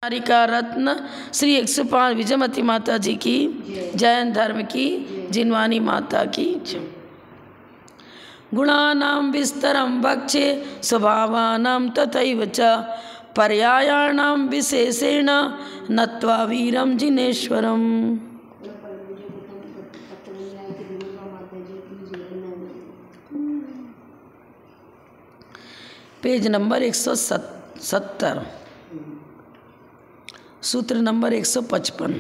का रत्न श्री 105 विजयमती माता जी की, जैन धर्म की जिनवानी माता की। गुणानां विस्तरं वक्षे स्वभावानां तथैव च पर्यायाणां विशेषेण नत्वा वीरं जिनेश्वरम्। पेज नंबर 170, सूत्र नंबर 155।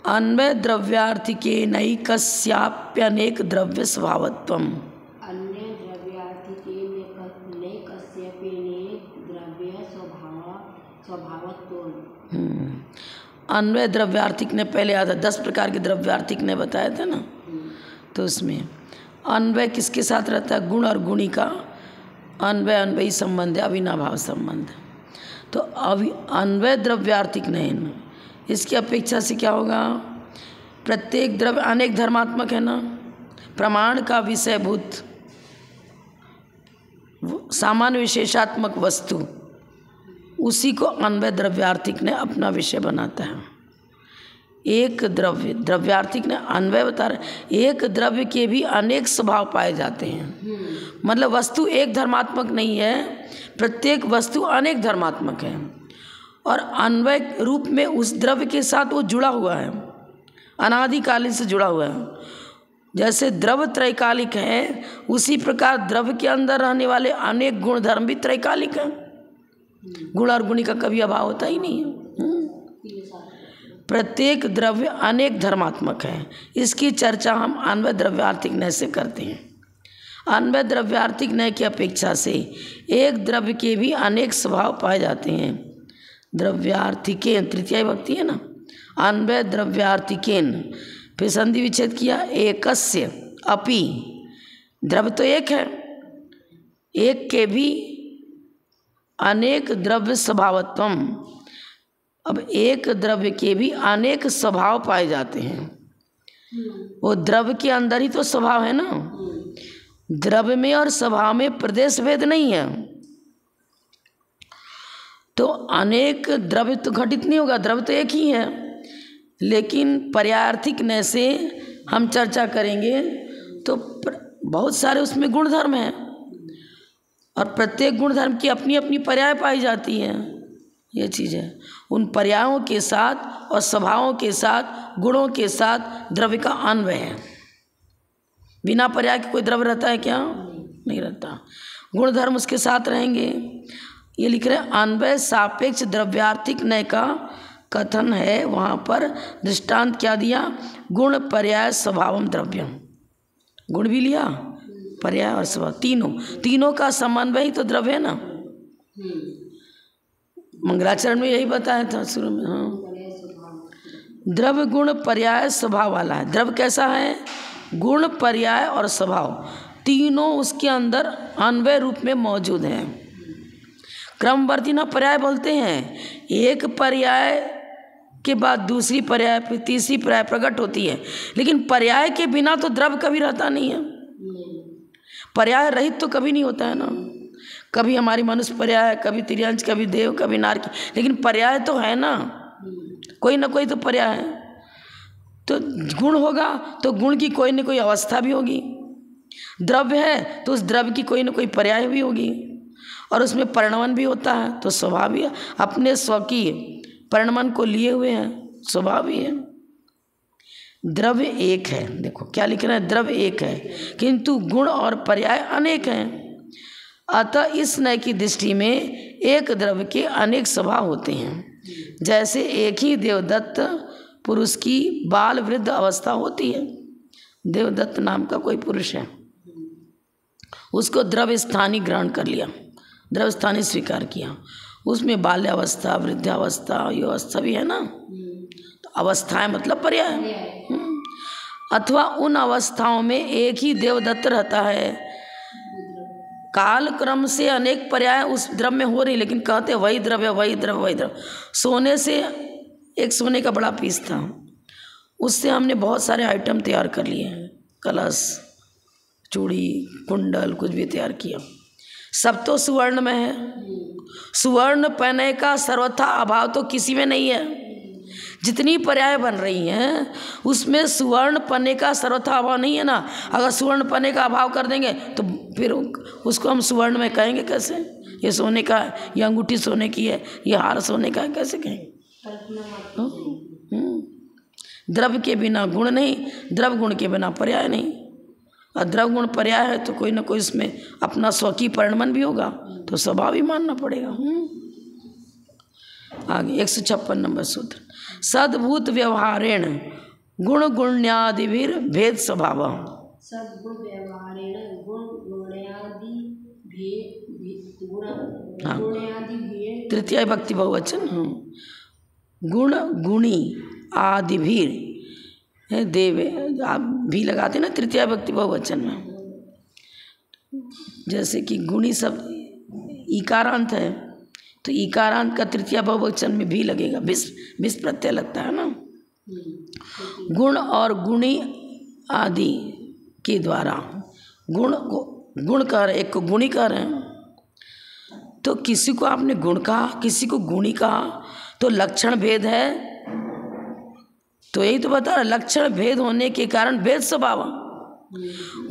अन्वय द्रव्यार्थिके नैकस्याप्यनेक द्रव्य स्वभावत्वम्। अन्य द्रव्यार्थिके नैकस्याप्यनेक द्रव्य स्वभावत्वम्। अन्वय द्रव्यार्थिक ने पहले आया था, 10 प्रकार के द्रव्यार्थिक ने बताया था ना। तो उसमें अन्वय किसके साथ रहता है? गुण और गुणी का अन्वय अनवयी संबंध है, अविनाभाव संबंध। तो अन्वय द्रव्यार्थिक नहीं, इसकी अपेक्षा से क्या होगा? प्रत्येक द्रव्य अनेक धर्मात्मक है ना, प्रमाण का विषयभूत सामान्य विशेषात्मक वस्तु, उसी को अन्वय द्रव्यार्थिक ने अपना विषय बनाता है। एक द्रव्य, द्रव्यार्थिक ने अन्वय बता रहे, एक द्रव्य के भी अनेक स्वभाव पाए जाते हैं। मतलब वस्तु एक धर्मात्मक नहीं है, प्रत्येक वस्तु अनेक धर्मात्मक है और अन्वय रूप में उस द्रव्य के साथ वो जुड़ा हुआ है, अनादिकालीन से जुड़ा हुआ है। जैसे द्रव्य त्रैकालिक है, उसी प्रकार द्रव्य के अंदर रहने वाले अनेक गुण धर्म भी त्रैकालिक हैं। गुण और गुणी का कभी अभाव होता ही नहीं है। प्रत्येक द्रव्य अनेक धर्मात्मक है। इसकी चर्चा हम अन्वय द्रव्यार्थिक न्याय से करते हैं। अन्वय द्रव्यार्थिक न्याय की अपेक्षा से एक द्रव्य के भी अनेक स्वभाव पाए जाते हैं। द्रव्यार्थिकेन तृतीया विभक्ति है ना, अन्वय द्रव्यार्थिकेन, फिर संधि विच्छेद किया, एकस्य अपि, द्रव्य तो एक है, एक के भी अनेक द्रव्य स्वभावत्वम। अब एक द्रव्य के भी अनेक स्वभाव पाए जाते हैं। वो द्रव्य के अंदर ही तो स्वभाव है ना, द्रव्य में और स्वभाव में प्रदेश भेद नहीं है। तो अनेक द्रव्य तो घटित नहीं होगा, द्रव्य तो एक ही है। लेकिन पर्यायार्थिक न्याय से हम चर्चा करेंगे तो बहुत सारे उसमें गुणधर्म हैं और प्रत्येक गुणधर्म की अपनी अपनी पर्याय पाई जाती है। ये चीज़ है, उन पर्यायों के साथ और स्वभावों के साथ, गुणों के साथ द्रव्य का अन्वय है। बिना पर्याय के कोई द्रव्य रहता है क्या? नहीं रहता। गुण धर्म उसके साथ रहेंगे। ये लिख रहे हैं अन्वय सापेक्ष द्रव्यार्थिक न्याय का कथन है। वहाँ पर दृष्टांत क्या दिया? गुण पर्याय स्वभावम द्रव्यम। गुण भी लिया, पर्याय और स्वभाव, तीनों का समन्वय ही तो द्रव्य है ना। मंगलाचरण में यही बताया था शुरू में। हाँ, द्रव्य गुण पर्याय स्वभाव वाला है। द्रव्य कैसा है? गुण पर्याय और स्वभाव तीनों उसके अंदर अन्वय रूप में मौजूद हैं। क्रमवर्ती ना पर्याय बोलते हैं, एक पर्याय के बाद दूसरी पर्याय, फिर तीसरी पर्याय प्रकट होती है। लेकिन पर्याय के बिना तो द्रव्य कभी रहता नहीं है। पर्याय रहित तो कभी नहीं होता है ना। कभी हमारी मनुष्य पर्याय, कभी तिर्यंश, कभी देव, कभी नारकी, लेकिन पर्याय तो है ना, कोई ना कोई तो पर्याय है। तो गुण होगा तो गुण की कोई ना कोई अवस्था भी होगी, द्रव्य है तो उस द्रव्य की कोई ना कोई पर्याय भी होगी, और उसमें परिणमन भी होता है। तो स्वभाव भी अपने स्वकीय परिणमन को लिए हुए हैं, स्वभाव भी है। द्रव्य एक है, देखो क्या लिख रहा है, द्रव्य एक है किंतु गुण और पर्याय अनेक हैं। अतः इस न्याय की दृष्टि में एक द्रव्य के अनेक स्वभाव होते हैं। जैसे एक ही देवदत्त पुरुष की बाल वृद्ध अवस्था होती है। देवदत्त नाम का कोई पुरुष है, उसको द्रव्य स्थानी ग्रहण कर लिया, द्रव्य स्थानी स्वीकार किया। उसमें बाल्यावस्था, वृद्धावस्था, युवावस्था भी है ना। तो अवस्थाएं मतलब पर्याय। अथवा उन अवस्थाओं में एक ही देवदत्त रहता है, काल क्रम से अनेक पर्याय उस द्रव्य में हो रही, लेकिन कहते वही द्रव्य वही द्रव्य वही द्रव्य। सोने से एक सोने का बड़ा पीस था, उससे हमने बहुत सारे आइटम तैयार कर लिए हैं, कलश, चूड़ी, कुंडल, कुछ भी तैयार किया। सब तो सुवर्ण में है। सुवर्ण पहने का सर्वथा अभाव तो किसी में नहीं है। जितनी पर्याय बन रही हैं उसमें सुवर्ण पन्ने का सर्वथा अभाव नहीं है ना। अगर सुवर्ण पन्ने का अभाव कर देंगे तो फिर उसको हम सुवर्ण में कहेंगे कैसे? ये सोने का है, ये अंगूठी सोने की है, ये हार सोने का है, कैसे कहेंगे? द्रव्य के बिना गुण नहीं, द्रव्य गुण के बिना पर्याय नहीं। और द्रव्य गुण पर्याय है तो कोई ना कोई इसमें अपना स्वकीय परिणमन भी होगा, तो स्वभाव ही मानना पड़ेगा। आगे 156 नंबर सूत्र। सद्भूत व्यवहारेण गुण गुण्यादिभिर भेद स्वभाव। सद्भूत व्यवहारेण गुण गुण्यादि हाँ, गुण्यादि तृतीय भक्ति बहुवचन। गुण गुणी आदिभिर देव, आप भी लगाते ना तृतीय भक्ति बहुवचन में। जैसे कि गुणी शब्द इकारांत है तो इकारांत का तृतीय बहुवचन में भी लगेगा, विस प्रत्यय लगता है ना। गुण और गुणी आदि के द्वारा गुण कह रहे, एक को गुणी कह रहे हैं। तो किसी को आपने गुण कहा, किसी को गुणी कहा, तो लक्षण भेद है। तो यही तो बता रहा, लक्षण भेद होने के कारण भेद स्वभाव।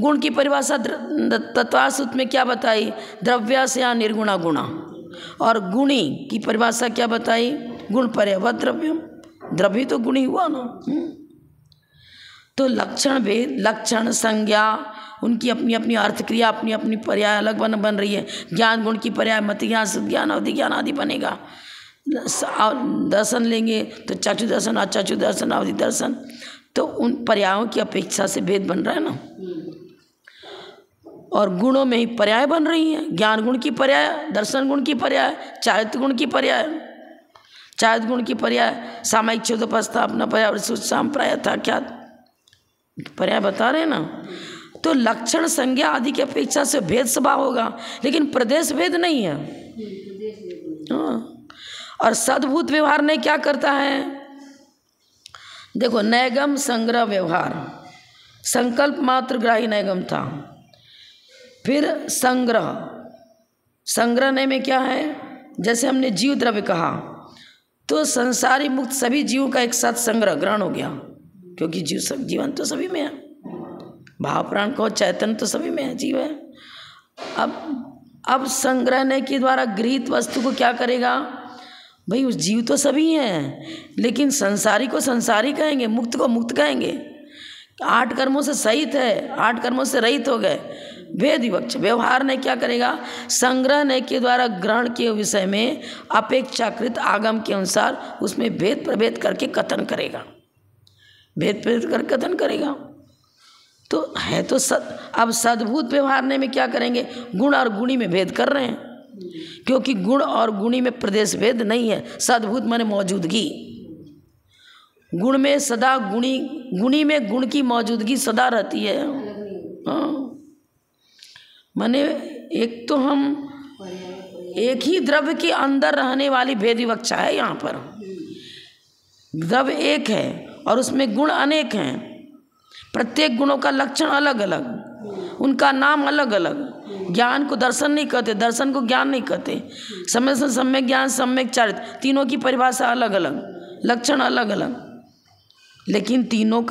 गुण की परिभाषा तत्वासूत्र में क्या बताई? द्रव्य से या निर्गुणा गुणा। और गुणी की परिभाषा क्या बताई? गुण पर्यवत द्रव्यम। द्रव्य तो गुणी हुआ ना। तो लक्षण भेद, लक्षण संज्ञा, उनकी अपनी अपनी अर्थ क्रिया, अपनी अपनी पर्याय अलग बन रही है। ज्ञान गुण की पर्याय मत ज्ञान, शुद्ध ज्ञान, अवधि ज्ञान आदि बनेगा। दर्शन लेंगे तो चाचु दर्शन, अचाचु दर्शन, अवधि दर्शन, तो उन पर्यायों की अपेक्षा से भेद बन रहा है ना। और गुणों में ही पर्याय बन रही हैं। ज्ञान गुण की पर्याय, दर्शन गुण की पर्याय, चारित्र गुण की पर्याय, चारित्र गुण की पर्याय, सामायिक क्षुद्रपस्थापना पर्याय, सांप्राय था क्या पर्याय बता रहे हैं ना। तो लक्षण संज्ञा आदि की अपेक्षा से भेद स्वभाव होगा, लेकिन प्रदेश भेद नहीं है। हाँ। और सद्भूत व्यवहार ने क्या करता है? देखो, नैगम संग्रह व्यवहार, संकल्प मात्र ग्राही नैगम था। फिर संग्रह में क्या है? जैसे हमने जीव द्रव्य कहा तो संसारी मुक्त सभी जीवों का एक साथ संग्रह ग्रहण हो गया, क्योंकि जीवन तो सभी में है। भाव प्राण को चैतन्य तो सभी में है, जीव है। अब संग्रहने के द्वारा गृहीत वस्तु को क्या करेगा? भाई उस जीव तो सभी हैं, लेकिन संसारी को संसारी कहेंगे, मुक्त को मुक्त कहेंगे। 8 कर्मों से सहित है, 8 कर्मों से रहित हो गए। भेद विवक्ष व्यवहार ने क्या करेगा? संग्रहने के द्वारा ग्रहण के विषय में अपेक्षाकृत आगम के अनुसार उसमें भेद प्रभेद करके कथन करेगा, भेद प्रभेद करके कथन करेगा। तो है तो अब सद्भूत व्यवहार ने में क्या करेंगे? गुण और गुणी में भेद कर रहे हैं, क्योंकि गुण और गुणी में प्रदेश भेद नहीं है। सद्भूत माने मौजूदगी, गुण में सदा गुणी में गुण की मौजूदगी सदा रहती है। हाँ, माने एक तो हम एक ही द्रव्य के अंदर रहने वाली भेद विवक्षा है। यहाँ पर द्रव्य एक है और उसमें गुण अनेक हैं। प्रत्येक गुणों का लक्षण अलग अलग, उनका नाम अलग अलग। ज्ञान को दर्शन नहीं कहते, दर्शन को ज्ञान नहीं कहते। समय से सम्यक ज्ञान, सम्यक चारित्र, तीनों की परिभाषा अलग अलग, लक्षण अलग अलग, लेकिन तीनों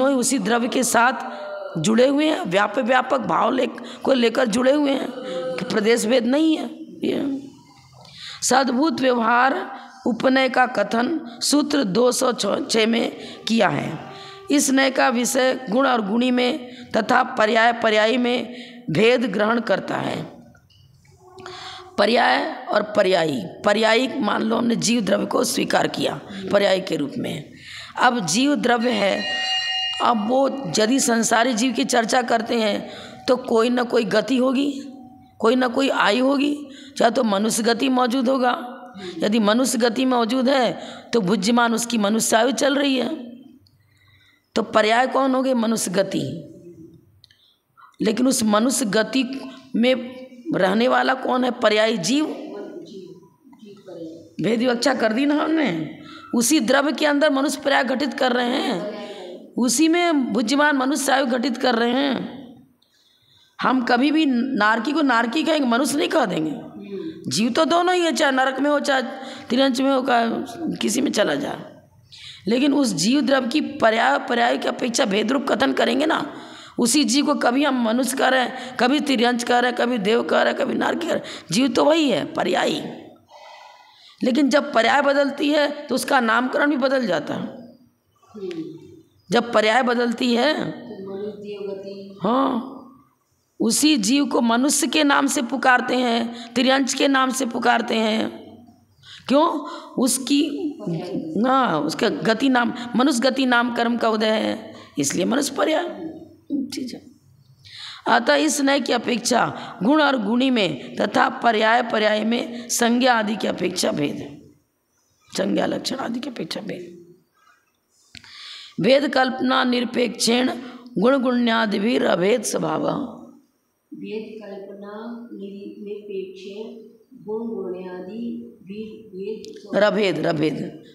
ही उसी द्रव्य के साथ जुड़े हुए हैं। व्यापक भाव को लेकर जुड़े हुए हैं, कि प्रदेश भेद नहीं है। सद्भूत व्यवहार उपनय का कथन सूत्र 206 में किया है। इस नय का विषय गुण और गुणी में तथा पर्यायी में भेद ग्रहण करता है। पर्याय और पर्यायी मान लो हमने जीव द्रव्य को स्वीकार किया पर्याय के रूप में। अब जीव द्रव्य है, अब वो यदि संसारी जीव की चर्चा करते हैं तो कोई ना कोई गति होगी, कोई ना कोई आयु होगी, चाहे तो मनुष्य गति मौजूद होगा। यदि मनुष्य गति मौजूद है तो भुज्यमान उसकी मनुष्य आयु चल रही है, तो पर्याय कौन हो गए? मनुष्य गति। लेकिन उस मनुष्य गति में रहने वाला कौन है? पर्यायी जीव। भेद विवक्षा कर दी ना हमने। उसी द्रव्य के अंदर मनुष्य पर्याय घटित कर रहे हैं, उसी में भुज्यमान मनुष्य आयु घटित कर रहे हैं। हम कभी भी नारकी को नारकी कहेंगे, मनुष्य नहीं कह देंगे। जीव तो दोनों ही है, चाहे नरक में हो चाहे तिरंच में हो, किसी में चला जाए। लेकिन उस जीव द्रव्य की पर्याय की अपेक्षा भेद रूप कथन करेंगे ना, उसी जीव को कभी हम मनुष्य कह रहे हैं, कभी तिर्यंच कह रहे हैं, कभी देव कह रहे हैं, कभी नारकी कह रहे हैं। जीव तो वही है, पर्यायी। लेकिन जब पर्याय बदलती है तो उसका नामकरण भी बदल जाता है। जब पर्याय बदलती है, हाँ, उसी जीव को मनुष्य के नाम से पुकारते हैं, तिर्यंच के नाम से पुकारते हैं। क्यों? उसकी उसका गति नाम, मनुष्य गति नाम कर्म का उदय है, इसलिए मनुष्य पर्याय चीज है। अतः इस नय की अपेक्षा गुण और गुणी में तथा पर्याय में संज्ञा आदि की अपेक्षा भेद है। संज्ञा लक्षण आदि की अपेक्षा भेद। भेद कल्पना निरपेक्षेण गुण गुण्यादि भी अभेद स्वभाव। भेद कल्पना निरपेक्षेण गुण गुण्यादि भी रभेद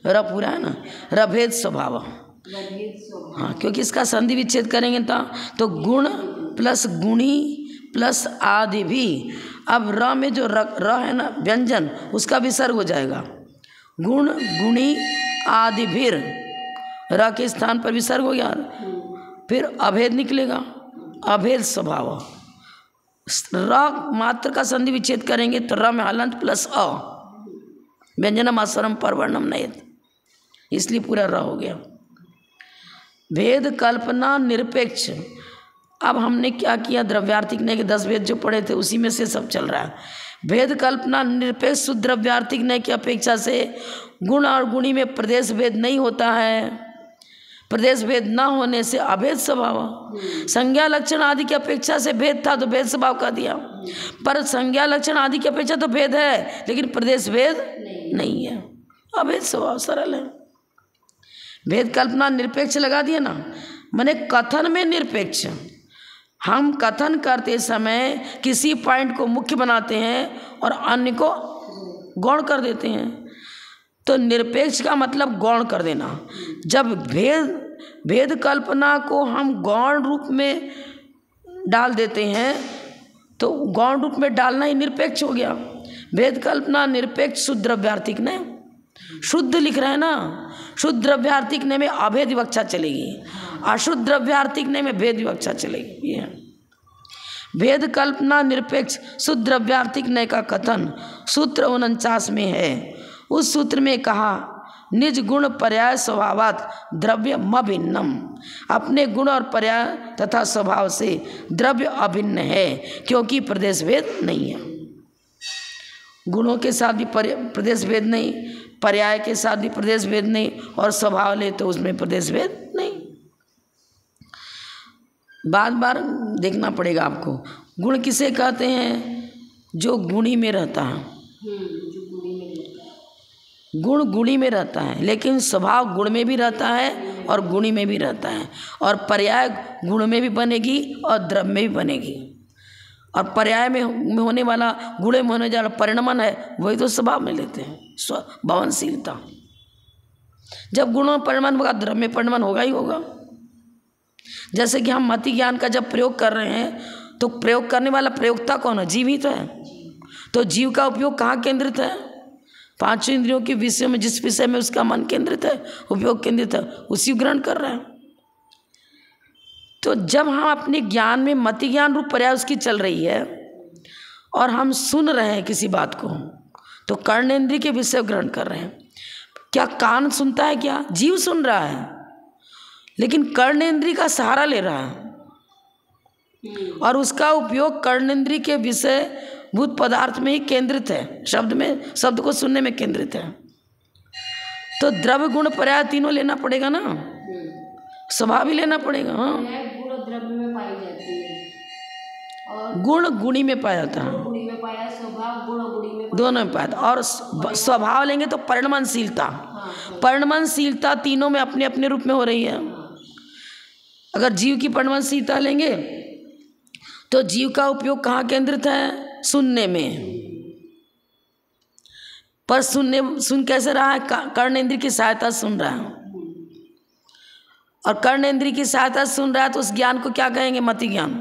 र पूरा है ना, रभेद स्वभाव। हाँ, क्योंकि इसका संधि विच्छेद करेंगे तो गुण प्लस गुणी प्लस आदि भी। अब र में जो र है ना व्यंजन, उसका विसर्ग हो जाएगा। गुण गुणी आदि भी, र के स्थान पर विसर्ग हो गया, फिर अभेद निकलेगा, अभेद स्वभाव। र मात्र का संधि विच्छेद करेंगे तो र में हलंत प्लस अ, व्यंजनम आश्रम परवर्णम नयत, इसलिए पूरा र हो गया। भेद कल्पना निरपेक्ष। अब हमने क्या किया, द्रव्यार्थिक नय के 10 भेद जो पढ़े थे उसी में से सब चल रहा है। भेद कल्पना निरपेक्ष शुद्ध द्रव्यार्थिक नय की अपेक्षा से गुण और गुणी में प्रदेश भेद नहीं होता है। प्रदेश भेद न होने से अभेद स्वभाव। संज्ञा लक्षण आदि की अपेक्षा से भेद था तो भेद स्वभाव का दिया, पर संज्ञा लक्षण आदि की अपेक्षा तो भेद है लेकिन प्रदेश भेद नहीं है, अभेद स्वभाव। सरल है। भेद कल्पना निरपेक्ष लगा दिया ना, माने कथन में निरपेक्ष। हम कथन करते समय किसी पॉइंट को मुख्य बनाते हैं और अन्य को गौण कर देते हैं, तो निरपेक्ष का मतलब गौण कर देना। जब भेद कल्पना को हम गौण रूप में डाल देते हैं तो गौण रूप में डालना ही निरपेक्ष हो गया। भेद कल्पना निरपेक्ष शुद्ध द्रव्यार्थिक ने, शुद्ध लिख रहे हैं ना, शुद्ध द्रव्यार्थिक ने में अभेद विवक्षा चलेगी, अशुद्ध द्रव्यार्थिक ने में भेद विवक्षा चलेगी। ये भेद कल्पना निरपेक्ष शुद्ध द्रव्यार्थिक ने का कथन सूत्र 49 में है। उस सूत्र में कहा निज गुण पर्याय स्वभावात द्रव्य अभिन्नम, अपने गुण और पर्याय तथा स्वभाव से द्रव्य अभिन्न है क्योंकि प्रदेश भेद नहीं है। गुणों के साथ भी प्रदेश भेद नहीं, पर्याय के साथ भी प्रदेश भेद नहीं, और स्वभाव ले तो उसमें प्रदेश भेद नहीं। बार बार देखना पड़ेगा आपको। गुण किसे कहते हैं? जो गुणी में रहता है। गुण गुणी में रहता है, लेकिन स्वभाव गुण में भी रहता है और गुणी में भी रहता है, और पर्याय गुण में भी बनेगी और द्रव्य में भी बनेगी। और पर्याय में होने वाला, गुणे में होने वाला परिणमन है, वही तो स्वभाव में लेते हैं, स्वभावनशीलता। जब गुणों में परिणमन होगा द्रव्य में परिणमन होगा ही होगा। जैसे कि हम मति ज्ञान का जब प्रयोग कर रहे हैं तो प्रयोग करने वाला प्रयोक्ता कौन है? जीव ही तो है। तो जीव का उपयोग कहाँ केंद्रित है? पांचों इंद्रियों के विषय में, जिस विषय में उसका मन केंद्रित है, उपयोग केंद्रित है, उसी ग्रहण कर रहा है। तो जब हम अपने ज्ञान में मति ज्ञान रूप पर्याय उसकी चल रही है और हम सुन रहे हैं किसी बात को, तो कर्णेंद्रिय के विषय ग्रहण कर रहे हैं। क्या कान सुनता है? क्या जीव सुन रहा है, लेकिन कर्णेंद्रिय का सहारा ले रहा है और उसका उपयोग कर्णेंद्रिय के विषय भूत पदार्थ में ही केंद्रित है, शब्द में, शब्द को सुनने में केंद्रित है। तो द्रव्य गुण पर्याय तीनों लेना पड़ेगा ना, स्वभाव भी लेना पड़ेगा। हाँ, गुण द्रव्य में पाई जाती है और गुण गुणी में पाया जाता है, गुणी में पाया, स्वभाव गुण गुणी में दोनों में पाया। और स्वभाव लेंगे तो परिणमनशीलता, परिणमनशीलता तीनों में अपने अपने रूप में हो रही है। अगर जीव की परिणमनशीलता लेंगे तो जीव का उपयोग कहाँ केंद्रित है? सुनने में। पर सुन कैसे रहा है? कर्णेंद्रिय की सहायता सुन रहा है, और कर्णेंद्रिय की सहायता सुन रहा है तो उस ज्ञान को क्या कहेंगे? मति ज्ञान।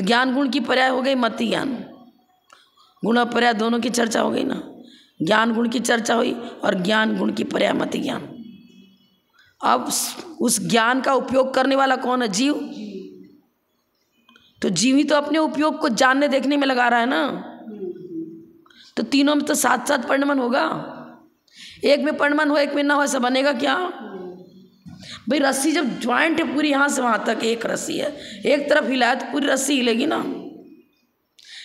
तो ज्ञान गुण की पर्याय हो गई मति ज्ञान, गुण और पर्याय दोनों की चर्चा हो गई ना। ज्ञान गुण की चर्चा हुई और ज्ञान गुण की पर्याय मति ज्ञान। अब उस ज्ञान का उपयोग करने वाला कौन है? जीव। तो जीव ही तो अपने उपयोग को जानने देखने में लगा रहा है ना। तो तीनों में तो साथ साथ परिणमन होगा। एक में परिणमन हो एक में ना हो, ऐसा बनेगा क्या? भाई रस्सी जब ज्वाइंट है पूरी यहाँ से वहाँ तक एक रस्सी है, एक तरफ हिलाए तो पूरी रस्सी हिलेगी ना।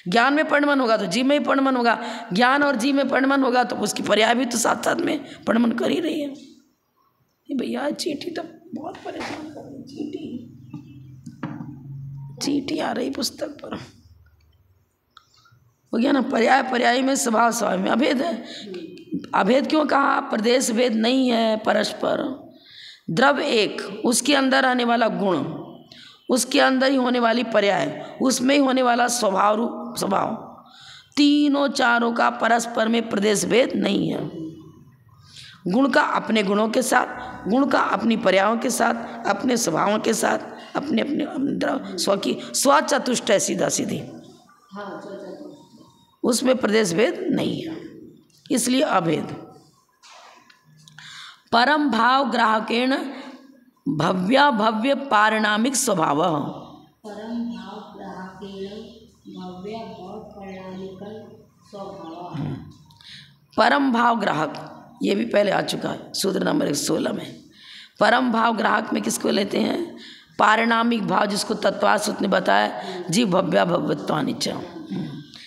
ज्ञान में परिणमन होगा तो जीव में ही परिणमन होगा, ज्ञान और जीव में परिणमन होगा तो उसकी पर्याय भी तो साथ साथ में परिणमन कर ही रही है। ये भैया चींटी तो बहुत परेशान कर रही, चींटी आ रही पुस्तक पर। हो गया ना। पर्याय पर्याय में, स्वभाव स्वभाव में अभेद है। अभेद क्यों कहा? प्रदेश भेद नहीं है, परस्पर। द्रव्य एक, उसके अंदर आने वाला गुण, उसके अंदर ही होने वाली पर्याय, उसमें ही होने वाला स्वभाव रूप स्वभाव, तीनों चारों का परस्पर में प्रदेश भेद नहीं है। गुण का अपने गुणों के साथ, गुण का अपनी पर्यायों के साथ, अपने स्वभावों के साथ, अपने अपने स्व की स्वचतुष्ट है, सीधा सीधी, उसमें प्रदेश भेद नहीं है, इसलिए अभेद। परम भाव ग्राहकेण भव्या भव्य पारिणामिक स्वभाव। परम भाव ग्राहकेण भव्या भाव पारिणामिक स्वभाव। परम भाव ग्राहक, ये भी पहले आ चुका है सूत्र नंबर 116 में। परम भाव ग्राहक में किसको लेते हैं? पारिणामिक भाव, जिसको तत्वार्थ सूत्र ने बताया, जीव भव्या भव्यत्वानिच।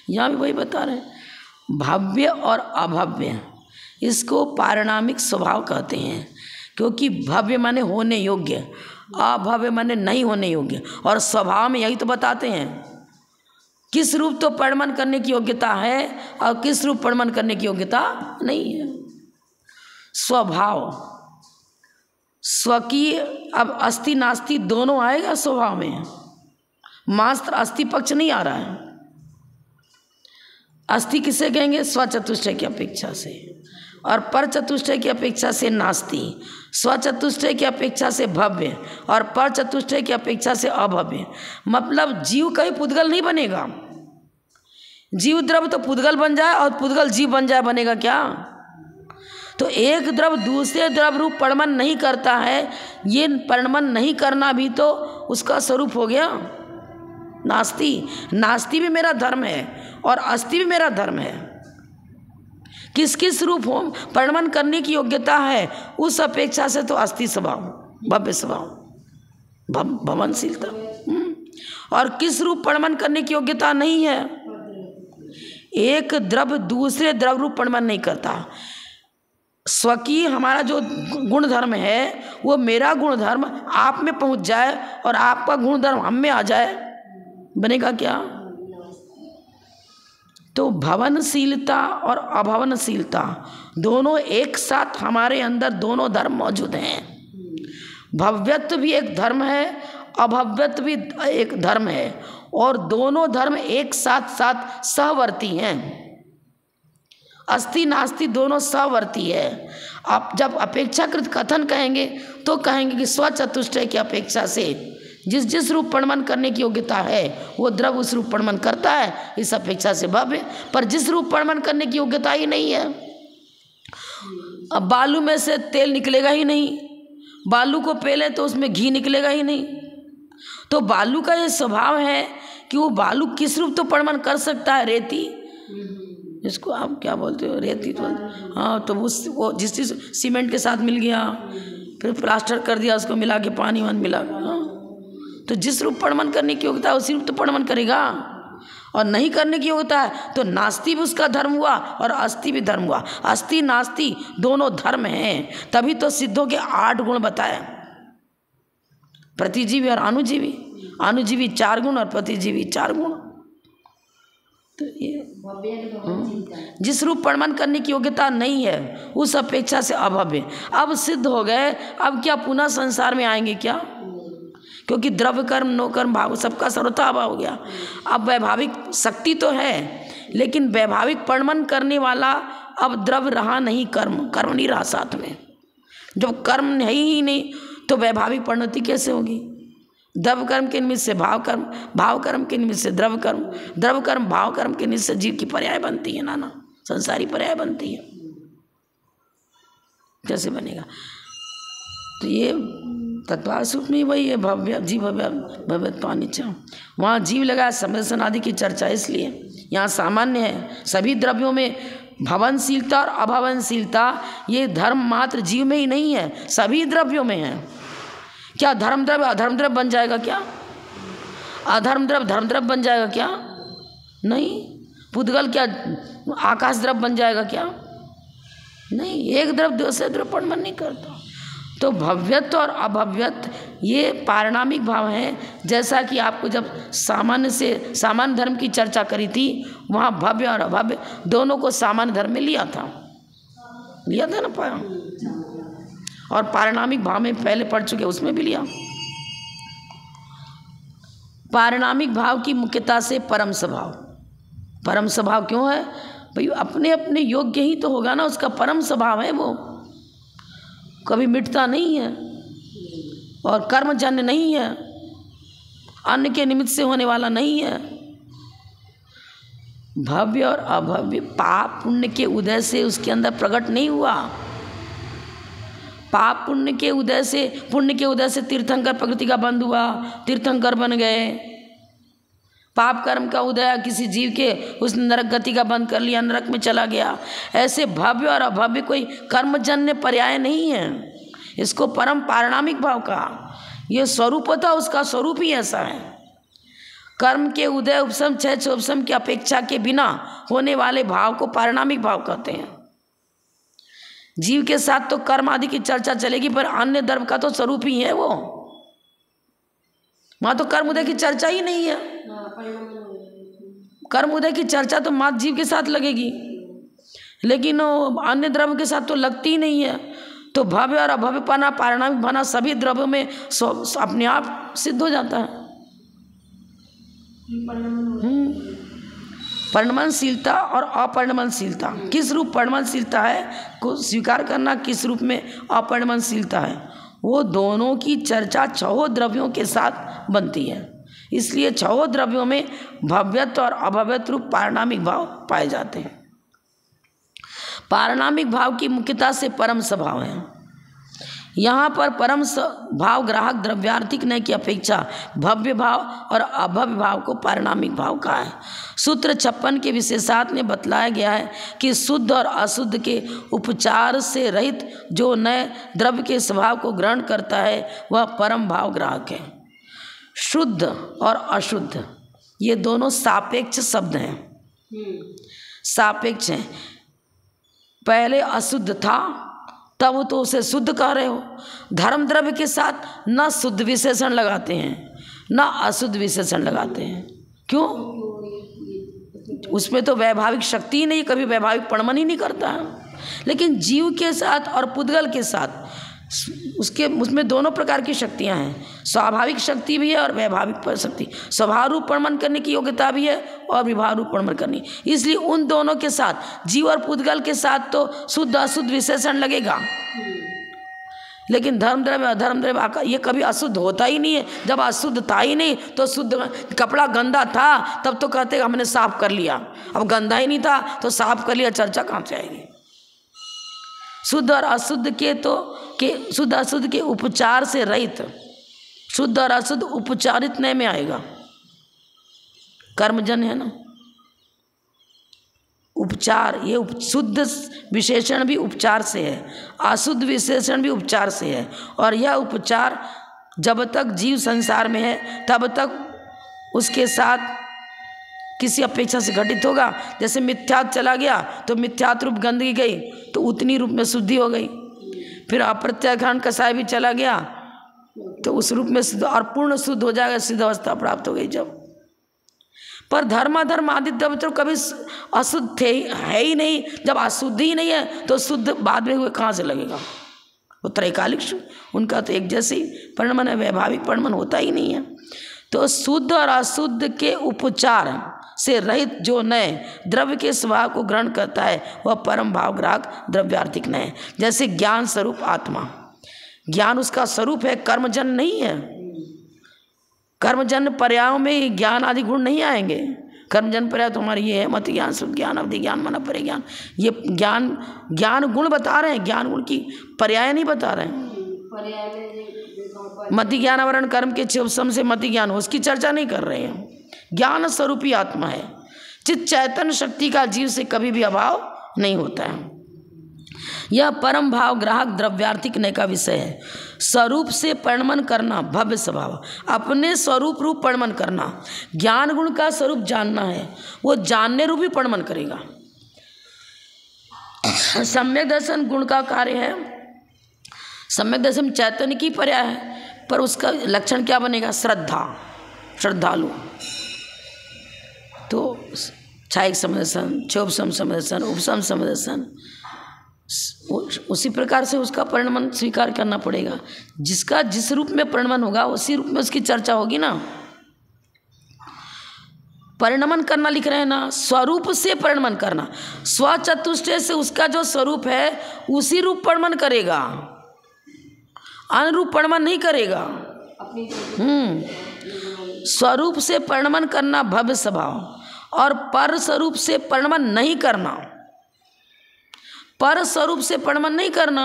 यहाँ भी वही बता रहे हैं, भव्य और अभव्य, इसको पारिणामिक स्वभाव कहते हैं। क्योंकि भव्य माने होने योग्य, अभव्य माने नहीं होने योग्य, और स्वभाव में यही तो बताते हैं किस रूप तो परिणमन करने की योग्यता है और किस रूप परिणमन करने की योग्यता नहीं है। स्वभाव, स्वकीय, अब अस्थि नास्ति दोनों आएगा स्वभाव में, मात्र अस्थि पक्ष नहीं आ रहा है। अस्थि किसे कहेंगे? स्वचतुष्टय की अपेक्षा से, और पर चतुष्टय की अपेक्षा से नास्ति, स्वचतुष्टय की अपेक्षा से भव्य और पर चतुष्टय की अपेक्षा से अभव्य। मतलब जीव कहीं पुद्गल नहीं बनेगा। जीव द्रव तो पुद्गल बन जाए और पुद्गल जीव बन जाए, बनेगा क्या? तो एक द्रव दूसरे द्रव रूप परिणमन नहीं करता है, ये परिणमन नहीं करना भी तो उसका स्वरूप हो गया नास्ति। नास्ति भी मेरा धर्म है और अस्थि भी मेरा धर्म है। किस किस रूप हो परिणमन करने की योग्यता है, उस अपेक्षा से तो अस्थि स्वभाव, भव्य स्वभाव, भवनशीलता। और किस रूप परिणमन करने की योग्यता नहीं है? एक द्रव दूसरे द्रव रूप परिणमन नहीं करता। स्वकीय हमारा जो गुण धर्म है, वो मेरा गुण धर्म आप में पहुंच जाए और आपका गुण धर्म हम में आ जाए, बनेगा क्या? तो भवनशीलता और अभवनशीलता दोनों एक साथ हमारे अंदर दोनों धर्म मौजूद हैं। भव्यत्व भी एक धर्म है, अभव्यत्व भी एक धर्म है, और दोनों धर्म एक साथ साथ सहवर्ती हैं। अस्थि नास्ति दोनों सहवर्ती है। आप जब अपेक्षाकृत कथन कहेंगे तो कहेंगे कि स्वचतुष्टय की अपेक्षा से जिस जिस रूप परिणमन करने की योग्यता है वो द्रव उस रूप परिणमन करता है, इस अपेक्षा से भव्य। पर जिस रूप परिणमन करने की योग्यता ही नहीं है, अब बालू में से तेल निकलेगा ही नहीं, बालू को पेले तो उसमें घी निकलेगा ही नहीं। तो बालू का ये स्वभाव है कि वो बालू किस रूप तो परिणमन कर सकता है, रेती, इसको आप क्या बोलते हो, रेती तो हाँ, तो वो जिस चीज़ सीमेंट के साथ मिल गया, फिर प्लास्टर कर दिया, उसको मिला के पानी वान मिला, तो जिस रूप परिणमन करने की योग्यता है उसी रूप तो परिणमन करेगा। और नहीं करने की योग्यता है तो नास्ति भी उसका धर्म हुआ और अस्थि भी धर्म हुआ। अस्थि नास्ति दोनों धर्म हैं, तभी तो सिद्धों के 8 गुण बताए, प्रतिजीवी और अनुजीवी। अनुजीवी 4 गुण और प्रतिजीवी 4 गुण। तो ये जिस रूप परिणमन करने की योग्यता नहीं है उस अपेक्षा से अभव्य। अब सिद्ध हो गए, अब क्या पुनः संसार में आएंगे क्या? क्योंकि द्रव्य कर्म नो कर्म भाव सबका सर्वथा अभाव हो गया। अब वैभाविक शक्ति तो है, लेकिन वैभाविक परिणमन करने वाला अब द्रव्य रहा नहीं, कर्म नहीं रहा साथ में। जब कर्म है ही नहीं तो वैभाविक परिणति कैसे होगी? द्रव्य कर्म के निमित्त से भाव कर्म, भाव कर्म के निमित्त से द्रव्य कर्म, द्रव्य कर्म भाव कर्म के निमित्त से जीव की पर्याय बनती है, नाना संसारी पर्याय बनती है। कैसे बनेगा? तो ये तत्वार सूत्र में वही है, भव्य जीव भव्यत्वानिच। वहाँ जीव लगा समदर्शन आदि की चर्चा, इसलिए यहाँ सामान्य है। सभी द्रव्यों में भवनशीलता और अभवनशीलता ये धर्म मात्र जीव में ही नहीं है, सभी द्रव्यों में है। क्या धर्म द्रव्य अधर्म द्रव्य बन जाएगा क्या? अधर्म द्रव्य धर्म द्रव्य बन जाएगा क्या? नहीं। पुद्गल क्या आकाश द्रव्य बन जाएगा क्या? नहीं। एक द्रव्य दूसरे द्रव्य पर मन नहीं करता। तो भव्यत्व और अभव्यत्व ये पारिणामिक भाव हैं। जैसा कि आपको जब सामान्य धर्म की चर्चा करी थी, वहाँ भव्य और अभव्य दोनों को सामान्य धर्म में लिया था ना पाया, और पारिणामिक भाव में पहले पढ़ चुके, उसमें भी लिया। पारिणामिक भाव की मुख्यता से परम स्वभाव। परम स्वभाव क्यों है भाई? अपने अपने योग्य ही तो होगा ना, उसका परम स्वभाव है, वो कभी मिटता नहीं है और कर्मजन्य नहीं है, अन्य के निमित्त से होने वाला नहीं है। भव्य और अभव्य पाप पुण्य के उदय से उसके अंदर प्रकट नहीं हुआ। पाप पुण्य के उदय से तीर्थंकर प्रकृति का बंध हुआ, तीर्थंकर बन गए। पाप कर्म का उदय किसी जीव के उसने नरक गति का बंद कर लिया, नरक में चला गया। ऐसे भव्य और अभव्य कोई कर्मजन्य पर्याय नहीं है। इसको परम पारिणामिक भाव कहा। यह स्वरूपतः उसका स्वरूप ही ऐसा है। कर्म के उदय उपशम क्षय उपशम की अपेक्षा के बिना होने वाले भाव को पारिणामिक भाव कहते हैं। जीव के साथ तो कर्म आदि की चर्चा चलेगी, पर अन्य द्रव्य का तो स्वरूप ही है वो। वहाँ तो कर्म उदय की चर्चा ही नहीं है। कर्म उदय की चर्चा तो मात्र जीव के साथ लगेगी, लेकिन अन्य द्रव्य के साथ तो लगती ही नहीं है। तो भव्य और अभव्य पना, पारिणामिक बना सभी द्रव्यों में अपने आप सिद्ध हो जाता है। परिणमनशीलता और अपरिणमनशीलता, किस रूप परिणमनशीलता है को स्वीकार करना, किस रूप में अपरिणमनशीलता है, वो दोनों की चर्चा छहों द्रव्यों के साथ बनती है। इसलिए छहों द्रव्यों में भव्यत्व और अभव्यत्व रूप पारिणामिक भाव पाए जाते हैं। पारिणामिक भाव की मुख्यता से परम स्वभाव है। यहाँ पर परम भाव ग्राहक द्रव्यार्थिक नय की अपेक्षा भव्य भाव और अभव्य भाव को पारिणामिक भाव कहा है। सूत्र 56 के विशेषार्थ में बतलाया गया है कि शुद्ध और अशुद्ध के उपचार से रहित जो नए द्रव्य के स्वभाव को ग्रहण करता है वह परम भाव ग्राहक है। शुद्ध और अशुद्ध ये दोनों सापेक्ष शब्द हैं, सापेक्ष हैं। पहले अशुद्ध था तब तो उसे शुद्ध कह रहे हो। धर्म द्रव्य के साथ न शुद्ध विशेषण लगाते हैं न अशुद्ध विशेषण लगाते हैं। क्यों? उसमें तो वैभाविक शक्ति ही नहीं, कभी वैभाविक परिणमन ही नहीं करता है। लेकिन जीव के साथ और पुद्गल के साथ उसमें दोनों प्रकार की शक्तियां हैं। स्वाभाविक शक्ति भी है और वैभाविक शक्ति। स्वभाव रूप परिणमन करने की योग्यता भी है और विभाव रूप परिणमन करनी। इसलिए उन दोनों के साथ जीव और पुद्गल के साथ तो शुद्ध अशुद्ध विशेषण लगेगा, लेकिन धर्म द्रव्य अधर्म द्रव्य ये कभी अशुद्ध होता ही नहीं है। जब अशुद्ध था ही नहीं तो शुद्ध, कपड़ा गंदा था तब तो कहते हमने साफ कर लिया, अब गंदा ही नहीं था तो साफ कर लिया, चर्चा कहाँ से आएगी? शुद्ध और अशुद्ध शुद्ध अशुद्ध के उपचार से रहित, शुद्ध और अशुद्ध उपचारित नय में आएगा। कर्मजन है ना उपचार, ये शुद्ध विशेषण भी उपचार से है, अशुद्ध विशेषण भी उपचार से है। और यह उपचार जब तक जीव संसार में है तब तक उसके साथ किसी अपेक्षा से घटित होगा। जैसे मिथ्यात्व चला गया तो मिथ्यात्व रूप गंदगी गई तो उतनी रूप में शुद्धि हो गई। फिर अप्रत्याघान कसाय भी चला गया तो उस रूप में शुद्ध और पूर्ण शुद्ध हो जाएगा, सिद्ध अवस्था प्राप्त हो गई जब। पर धर्माधर्म आदि द्रव्य तो कभी अशुद्ध थे है ही नहीं। जब अशुद्ध ही नहीं है तो शुद्ध बाद में हुए कहाँ से लगेगा? वो त्रैकालिक शुद्ध, उनका तो एक जैसे ही परिणमन है, वैभाविक परिणमन होता ही नहीं है। तो शुद्ध और अशुद्ध के उपचार से रहित जो नए द्रव्य के स्वभाव को ग्रहण करता है वह परम भाव ग्राहक द्रव्यार्थिक नय। जैसे ज्ञान स्वरूप आत्मा, ज्ञान उसका स्वरूप है, कर्मजन नहीं है। कर्मजन्य पर्यायों में ज्ञान आदि गुण नहीं आएंगे। कर्मजन्य पर्याय तो हमारी ये है मति ज्ञान, शुद्ध ज्ञान, अवधि ज्ञान, मन परिज्ञान। ये ज्ञान गुण बता रहे हैं, ज्ञान गुण की पर्याय नहीं बता रहे हैं। मति ज्ञान आवरण कर्म के उपशम से मति ज्ञान, उसकी चर्चा नहीं कर रहे हैं। ज्ञान स्वरूपी आत्मा है, चित चैतन्य शक्ति का जीव से कभी भी अभाव नहीं होता है। यह परम भाव ग्राहक द्रव्यार्थिक नय का विषय है। स्वरूप से परिणमन करना भव्य स्वभाव, अपने स्वरूप रूप परिणमन करना। ज्ञान गुण का स्वरूप जानना है, वो जानने रूप ही परिणमन करेगा। सम्यक दर्शन गुण का कार्य है। सम्यक दर्शन चैतन्य की पर्याय है, पर उसका लक्षण क्या बनेगा? श्रद्धा, श्रद्धालु। तो छायिक समदर्शन, क्षोभसम समदर्शन, उपशम समदर्शन, उसी प्रकार से उसका परिणमन स्वीकार करना पड़ेगा। जिसका जिस रूप में परिणमन होगा उसी रूप में उसकी चर्चा होगी ना। परिणमन करना लिख रहे हैं ना, स्वरूप से परिणमन करना, स्वचतुष्टय से उसका जो स्वरूप है उसी रूप परिणमन करेगा, अनुरूप परिणमन नहीं करेगा। स्वरूप से परिणमन करना भव्य स्वभाव, और पर स्वरूप से परिणमन नहीं करना, पर स्वरूप से परिणमन नहीं करना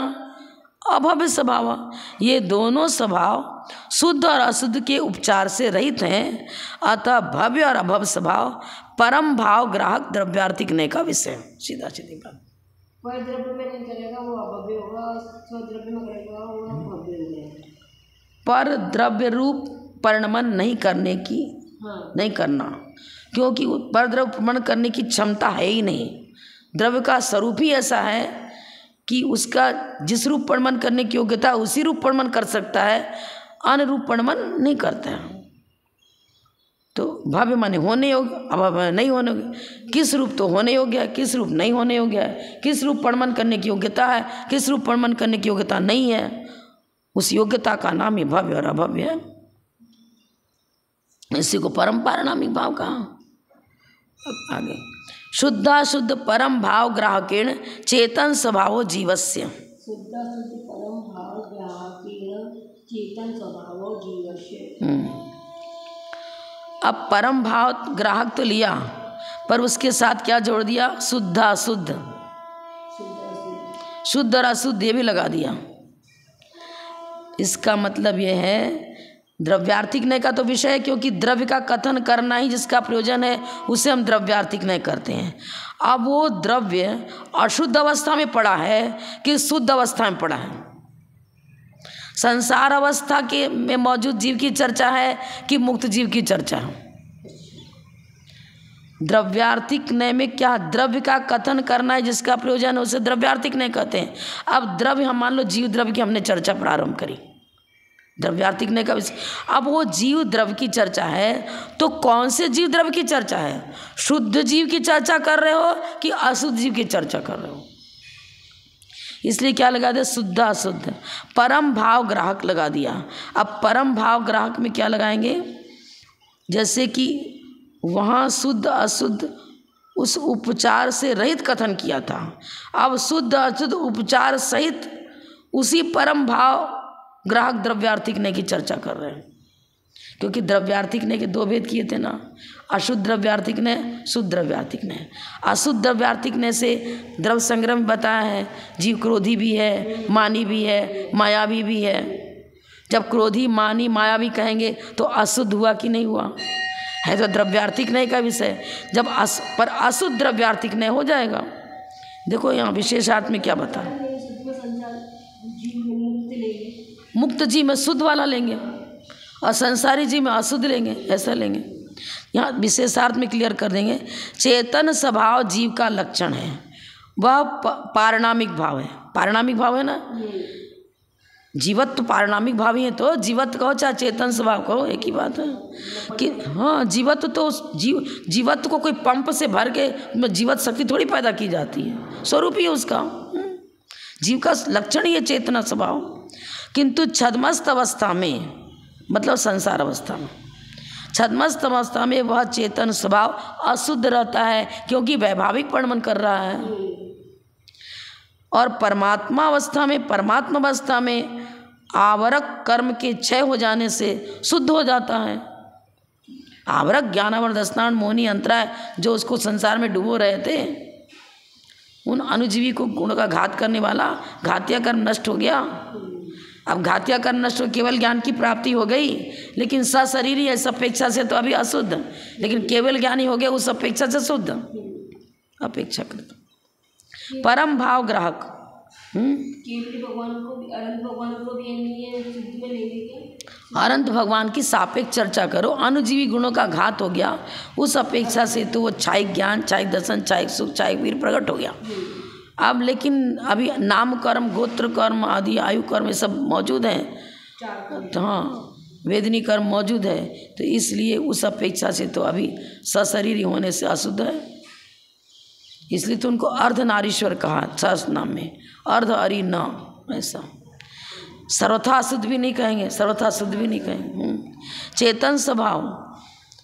अभव्य स्वभाव। ये दोनों स्वभाव शुद्ध और अशुद्ध के उपचार से रहित हैं। अतः भव्य और अभव्य स्वभाव परम भाव ग्राहक द्रव्यार्थिक नय का विषय। सीधा सीधी बात। पर द्रव्य में नहीं करेगा वो अभव्य होगा, स्वद्रव्य में करेगा वो भव्य होगा। पर द्रव्य रूप परिणमन नहीं करने की नहीं करना, क्योंकि पर द्रव्य परिणमन करने की क्षमता है ही नहीं। द्रव्य का स्वरूप ही ऐसा है कि उसका जिस रूप परिणमन करने की योग्यता उसी रूप परिणमन कर सकता है, अन्य रूप परिणमन नहीं करता है। तो भव्य माने होने योग्य, अभव्य नहीं होने योग्य। किस रूप तो होने योग्य है, किस रूप नहीं होने योग्य है, किस रूप परिणमन करने की योग्यता है, किस रूप परिणमन करने की योग्यता नहीं है, उस योग्यता का नाम ही भव्य और अभव्य है। इसी को परम पारणामिक भाव कहा। आगे शुद्धाशुद्ध परम भाव ग्राहकेण चेतन स्वभावो जीवस्य। शुद्धाशुद्ध परम भाव ग्राहकेण चेतन स्वभावो जीवस्य। अब परम भाव ग्राहक तो लिया, पर उसके साथ क्या जोड़ दिया? शुद्धाशुद्ध, शुद्ध और अशुद्ध ये भी लगा दिया। इसका मतलब यह है द्रव्यार्थिक नय का तो विषय है, क्योंकि द्रव्य का कथन करना ही जिसका प्रयोजन है उसे हम द्रव्यार्थिक नय करते हैं। अब वो द्रव्य अशुद्ध अवस्था में पड़ा है कि शुद्ध अवस्था में पड़ा है? संसार अवस्था के में मौजूद जीव की चर्चा है कि मुक्त जीव की चर्चा है? द्रव्यार्थिक नय में क्या द्रव्य का कथन करना है जिसका प्रयोजन है उसे द्रव्यार्थिक नय कहते हैं। अब द्रव्य हम मान लो जीव द्रव्य की हमने चर्चा प्रारंभ करी, द्रव्यार्थिक नय का विषय। अब वो जीव द्रव्य की चर्चा है, तो कौन से जीव द्रव्य की चर्चा है? शुद्ध जीव की चर्चा कर रहे हो कि अशुद्ध जीव की चर्चा कर रहे हो? इसलिए क्या लगा दिया? शुद्ध अशुद्ध परम भाव ग्राहक लगा दिया। अब परम भाव ग्राहक में क्या लगाएंगे? जैसे कि वहाँ शुद्ध अशुद्ध उस उपचार से रहित कथन किया था, अब शुद्ध अशुद्ध उपचार सहित उसी परम भाव ग्राहक द्रव्यार्थिक नय की चर्चा कर रहे हैं। क्योंकि द्रव्यार्थिक नय के दो भेद किए थे ना, अशुद्ध द्रव्यार्थिक नय, शुद्ध द्रव्यार्थिक नय। अशुद्ध द्रव्यार्थिक नय से द्रव्य संग्रह में बताया है जीव क्रोधी भी है, मानी भी है, मायावी भी है। जब क्रोधी, मानी, मायावी कहेंगे तो अशुद्ध हुआ कि नहीं हुआ? है तो द्रव्यार्थिक नय का विषय। जब पर अशुद्ध द्रव्यार्थिक नय हो जाएगा। देखो यहाँ विशेषार्थ में क्या बता, मुक्त जीव में शुद्ध वाला लेंगे और संसारी जीव में अशुद्ध लेंगे, ऐसा लेंगे। यहाँ विशेषार्थ में क्लियर कर देंगे। चेतन स्वभाव जीव का लक्षण है, वह पारणामिक भाव है। पारणामिक भाव है ना, जीवत्व पारणामिक भाव ही है। तो जीवत्व कहो चाहे चेतन स्वभाव कहो, एक ही बात है कि हाँ, जीवत्व तो जीवत्व को कोई पंप से भर के जीवत शक्ति थोड़ी पैदा की जाती है, स्वरूप ही है उसका। जीव का लक्षण ही है चेतना स्वभाव। किंतु छद्मस्त अवस्था में, मतलब संसार अवस्था में, छद्मस्त अवस्था में वह चेतन स्वभाव अशुद्ध रहता है, क्योंकि वैभाविक परिणमन कर रहा है। और परमात्मा अवस्था में, परमात्मा अवस्था में आवरक कर्म के क्षय हो जाने से शुद्ध हो जाता है। आवरक ज्ञानावर दसनान मोहिनी अंतराय जो उसको संसार में डुबो रहे थे, उन अनुजीवी को गुण का घात करने वाला घातिया कर्म नष्ट हो गया। अब घातिया कर्म नष्ट हो, केवल ज्ञान की प्राप्ति हो गई, लेकिन सशरीरी है, अपेक्षा से तो अभी अशुद्ध, लेकिन केवल ज्ञानी हो गया उस अपेक्षा से शुद्ध अपेक्षाकृत। परम भाव ग्राहक भगवान को भी, अनंत भगवान को भी नहीं शुद्ध में लेंगे क्या? अनंत भगवान की सापेक्ष चर्चा करो। अनुजीवी गुणों का घात हो गया, उस अपेक्षा से तो वो छायिक ज्ञान, छायिक दर्शन, छायिक सुख, छायिक वीर प्रकट हो गया। अब लेकिन अभी नाम कर्म, गोत्र कर्म आदि, आयु कर्म, ये सब मौजूद हैं, तो हाँ वेदनी कर्म मौजूद है, तो इसलिए उस अपेक्षा से तो अभी सशरीरी होने से अशुद्ध है। इसलिए तो उनको अर्धनारीश्वर कहा सहस्त्र नाम में, अर्ध अरि न, ऐसा सर्वथा शुद्ध भी नहीं कहेंगे, सर्वथा शुद्ध भी नहीं कहेंगे। चेतन स्वभाव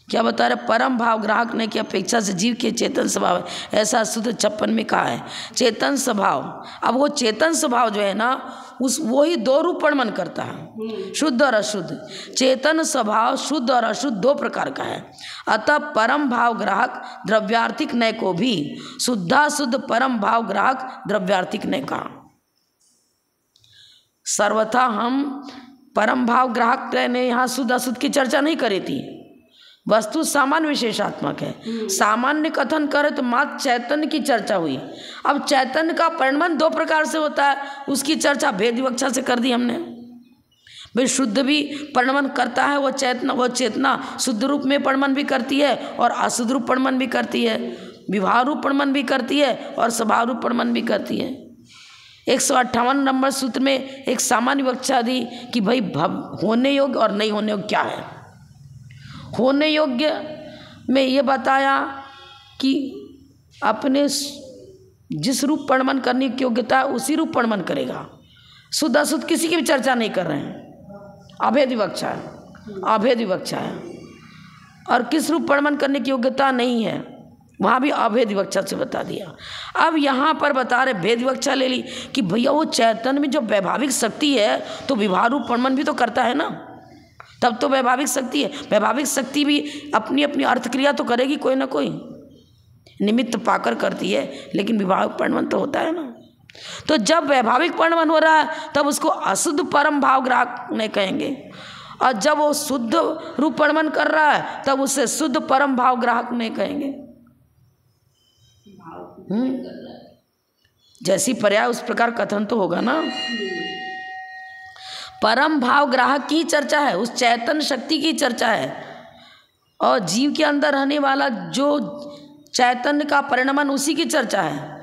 क्या बता रहे? परम भाव ग्राहक ने की अपेक्षा से जीव के चेतन स्वभाव है, ऐसा शुद्ध 56 में कहा है। चेतन स्वभाव, अब वो चेतन स्वभाव जो है ना, उस वो ही दो रूप वर्णन करता है, शुद्ध और अशुद्ध। चेतन स्वभाव शुद्ध और अशुद्ध दो प्रकार का है। अतः परम भाव ग्राहक द्रव्यार्थिक नय को भी शुद्धाशुद्ध परम भाव ग्राहक द्रव्यार्थिक नय कहा। सर्वथा हम परम भाव ग्राहक ने यहाँ शुद्ध अशुद्ध की चर्चा नहीं करी थी, वस्तु सामान्य विशेषात्मक है। सामान्य कथन करे तो मात्र चैतन्य की चर्चा हुई। अब चैतन्य का परिणमन दो प्रकार से होता है, उसकी चर्चा भेद विवक्षा से कर दी हमने। भाई शुद्ध भी परिणमन करता है, वो चेतना शुद्ध रूप में परिणमन भी करती है और अशुद्ध रूप परिणमन भी करती है, विभाव रूप परिणमन भी करती है और स्वभाव रूप परिणमन भी करती है। 158 नंबर सूत्र में एक सामान्य विवक्षा दी कि भाई होने योग्य और नहीं होने योग्य क्या है। होने योग्य में ये बताया कि अपने जिस रूप परिणमन करने की योग्यता है उसी रूप परिणमन करेगा। शुद्ध अशुद्ध किसी की भी चर्चा नहीं कर रहे हैं, अभेद विवक्षा है, अभेद विवक्षा है। और किस रूप परिणमन करने की योग्यता नहीं है, वहाँ भी अभेद विवक्षा से बता दिया। अब यहाँ पर बता रहे भेद विवक्षा ले ली कि भैया वो चैतन्य में जो वैभाविक शक्ति है तो विभाव रूप परिणमन भी तो करता है ना, तब तो वैभाविक शक्ति है। वैभाविक शक्ति भी अपनी अपनी अर्थक्रिया तो करेगी, कोई ना कोई निमित्त पाकर करती है, लेकिन विभाविक परिणमन तो होता है ना। तो जब वैभाविक परिणमन हो रहा है तब उसको अशुद्ध परम भाव ग्राहक नहीं कहेंगे, और जब वो शुद्ध रूप परिणमन कर रहा है तब उसे शुद्ध परम भाव ग्राहक नहीं कहेंगे। जैसी पर्याय उस प्रकार कथन तो होगा ना। परम भाव ग्राहक की चर्चा है, उस चैतन्य शक्ति की चर्चा है, और जीव के अंदर रहने वाला जो चैतन्य का परिणमन उसी की चर्चा है।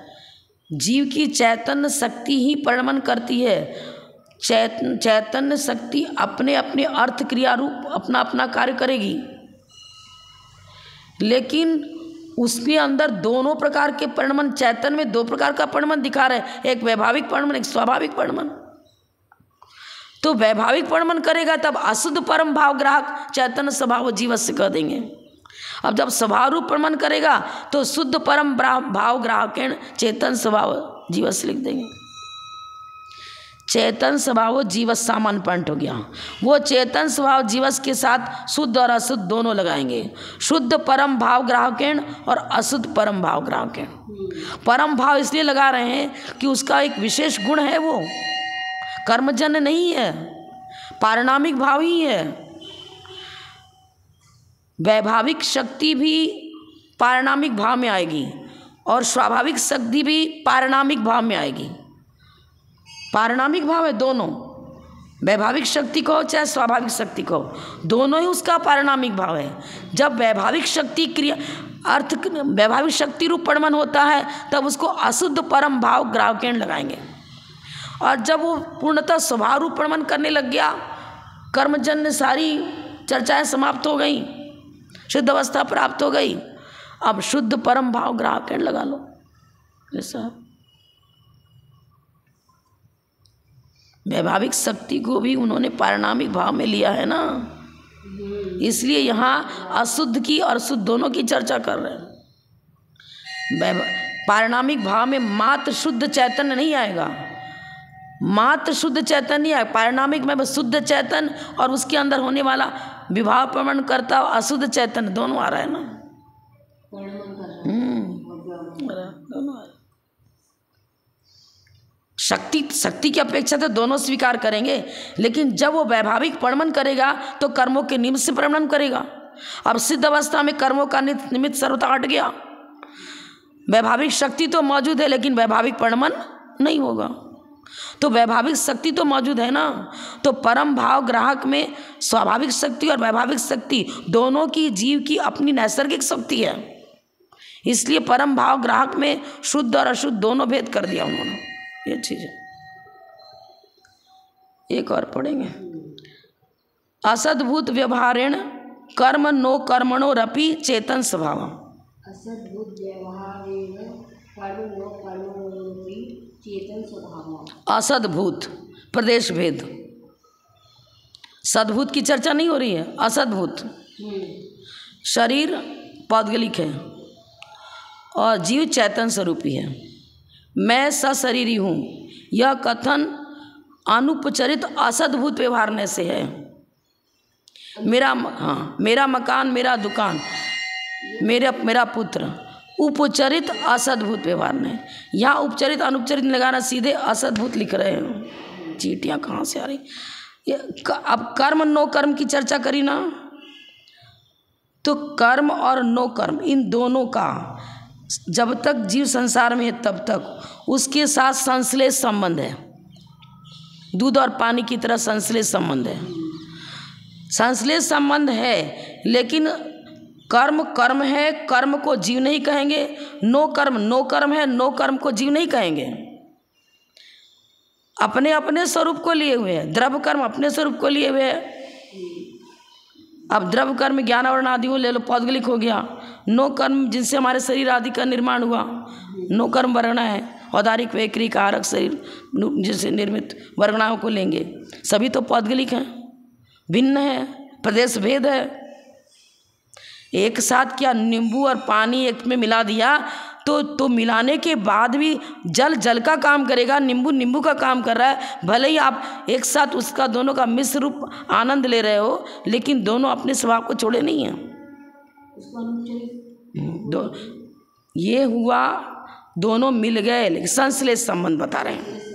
जीव की चैतन्य शक्ति ही परिणमन करती है। चैतन्य शक्ति अपने अपने अर्थ क्रिया रूप अपना अपना कार्य करेगी, लेकिन उसके अंदर दोनों प्रकार के परिणमन, चैतन्य में दो प्रकार का परिणमन दिखा रहे, एक वैभाविक परिणमन, एक स्वाभाविक परिणमन। तो वैभाविक परिणमन करेगा तब अशुद्ध परम भाव ग्राहक चैतन्य स्वभाव जीवस्य कह देंगे। अब जब स्वभाव रूप परिणमन करेगा तो शुद्ध परम भाव ग्राहक चेतन स्वभाव जीवस्य लिख देंगे। चेतन स्वभाव जीवस सामान्य पॉइंट हो गया। वो चेतन स्वभाव जीवस के साथ शुद्ध और अशुद्ध दोनों लगाएंगे, शुद्ध परम भाव ग्राहकेण और अशुद्ध परम भाव ग्राहकेण। परम भाव इसलिए लगा रहे हैं कि उसका एक विशेष गुण है, वो कर्मजन्य नहीं है, पारिणामिक भाव ही है। वैभाविक शक्ति भी पारिणामिक भाव में आएगी और स्वाभाविक शक्ति भी पारिणामिक भाव में आएगी। पारिणामिक भाव है दोनों, वैभाविक शक्ति को चाहे स्वाभाविक शक्ति को, दोनों ही उसका पारिणामिक भाव है। जब वैभाविक शक्ति क्रिया अर्थ वैभाविक शक्ति रूप परिणमन होता है तब उसको अशुद्ध परम भाव ग्राहकेण लगाएंगे, और जब वो पूर्णतः स्वभाव रूप परिणमन करने लग गया, कर्मजन्य सारी चर्चाएं समाप्त हो गई, शुद्ध अवस्था प्राप्त हो गई, अब शुद्ध परम भाव ग्राहकेण लगा लो। जैसा वैभाविक शक्ति को भी उन्होंने पारिणामिक भाव में लिया है ना, इसलिए यहाँ अशुद्ध की और शुद्ध दोनों की चर्चा कर रहे हैं। पारिणामिक भाव में मात्र शुद्ध चैतन्य नहीं आएगा, मात्र शुद्ध चैतन्य है, पारिणामिक में शुद्ध चैतन्य और उसके अंदर होने वाला विभाव प्रमाण करता अशुद्ध चैतन्य, दोनों आ रहा है ना। दोनों आ रहा। शक्ति की अपेक्षा तो दोनों स्वीकार करेंगे, लेकिन जब वो वैभाविक परिणमन करेगा तो कर्मों के निमित्त से परिणमन करेगा। अब सिद्ध अवस्था में कर्मों का निमित्त सर्वथा हट गया। वैभाविक शक्ति तो मौजूद है लेकिन वैभाविक परिणमन नहीं होगा। तो वैभाविक शक्ति तो मौजूद है ना, तो परम भाव ग्राहक में स्वाभाविक शक्ति और वैभाविक शक्ति दोनों की जीव की अपनी नैसर्गिक शक्ति है। इसलिए परम भाव ग्राहक में शुद्ध और अशुद्ध दोनों भेद कर दिया उन्होंने। ये चीज है। एक और पढ़ेंगे। असद्भूत व्यवहारेण कर्म नो कर्मणोरपि चेतन स्वभाव। असद्भूत व्यवहारेण कर्म नो कर्मणोरपि चेतन स्वभाव। असद्भूत प्रदेश भेद, सद्भूत की चर्चा नहीं हो रही है। असद्भूत शरीर पौद्गलिक है और जीव चैतन स्वरूपी है। मैं सशरीरी हूँ, यह कथन अनुपचरित असद्भूत व्यवहारने से है। मेरा मकान, मेरा दुकान, मेरा पुत्र, उपचरित असद्भूत व्यवहार ने। यहाँ उपचरित अनुपचरित लगाना, सीधे असद्भूत लिख रहे हैं। चीटियाँ कहाँ से आ रही। अब कर्म नो कर्म की चर्चा करी ना, तो कर्म और नो कर्म इन दोनों का जब तक जीव संसार में है तब तक उसके साथ संश्लेष संबंध है। दूध और पानी की तरह संश्लेष संबंध है। संश्लेष संबंध है, लेकिन कर्म कर्म है, कर्म को जीव नहीं कहेंगे। नो कर्म है, नो कर्म को जीव नहीं कहेंगे। अपने अपने स्वरूप को लिए हुए हैं। द्रव्य कर्म अपने स्वरूप को लिए हुए है। अब द्रव्य कर्म ज्ञान वर्ण आदि ले लो, पौद्गलिक हो गया। नो कर्म जिनसे हमारे शरीर आदि का निर्माण हुआ, नो कर्म वर्णा है। औदारिक वैक्रिक कारक शरीर जिनसे निर्मित वर्गणाओं को लेंगे, सभी तो पौद्गलिक हैं, भिन्न है, प्रदेश भेद है। एक साथ क्या नींबू और पानी एक में मिला दिया तो मिलाने के बाद भी जल का काम करेगा, नींबू का काम कर रहा है। भले ही आप एक साथ उसका दोनों का मिश्र रूप आनंद ले रहे हो, लेकिन दोनों अपने स्वभाव को छोड़े नहीं हैं। ये हुआ दोनों मिल गए, लेकिन संश्लेष संबंध बता रहे हैं।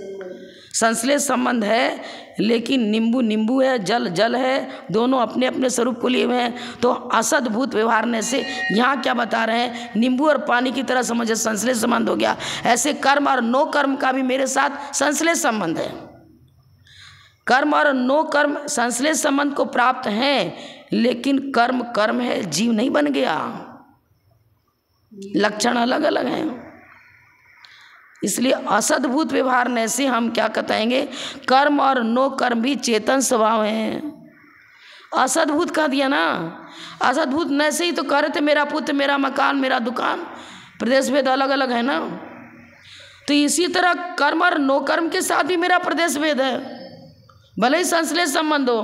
संश्लेष संबंध है, लेकिन नींबू है, जल है, दोनों अपने अपने स्वरूप को लिए हुए हैं। तो असद्भूत व्यवहारने से यहाँ क्या बता रहे हैं, नींबू और पानी की तरह समझे संश्लेष संबंध हो गया। ऐसे कर्म और नो कर्म का भी मेरे साथ संश्लेष संबंध है। कर्म और नो कर्म संश्लेष संबंध को प्राप्त हैं, लेकिन कर्म है, जीव नहीं बन गया। लक्षण अलग अलग हैं। इसलिए असद्भूत व्यवहार से हम क्या कहेंगे, कर्म और नो कर्म भी चेतन स्वभाव हैं। असद्भूत कह दिया ना। असद्भूत न से ही तो कह रहे थे मेरा पुत्र, मेरा मकान, मेरा दुकान, प्रदेश भेद अलग अलग है ना। तो इसी तरह कर्म और नो कर्म के साथ भी मेरा प्रदेश भेद है, भले ही संश्लेष संबंध हो।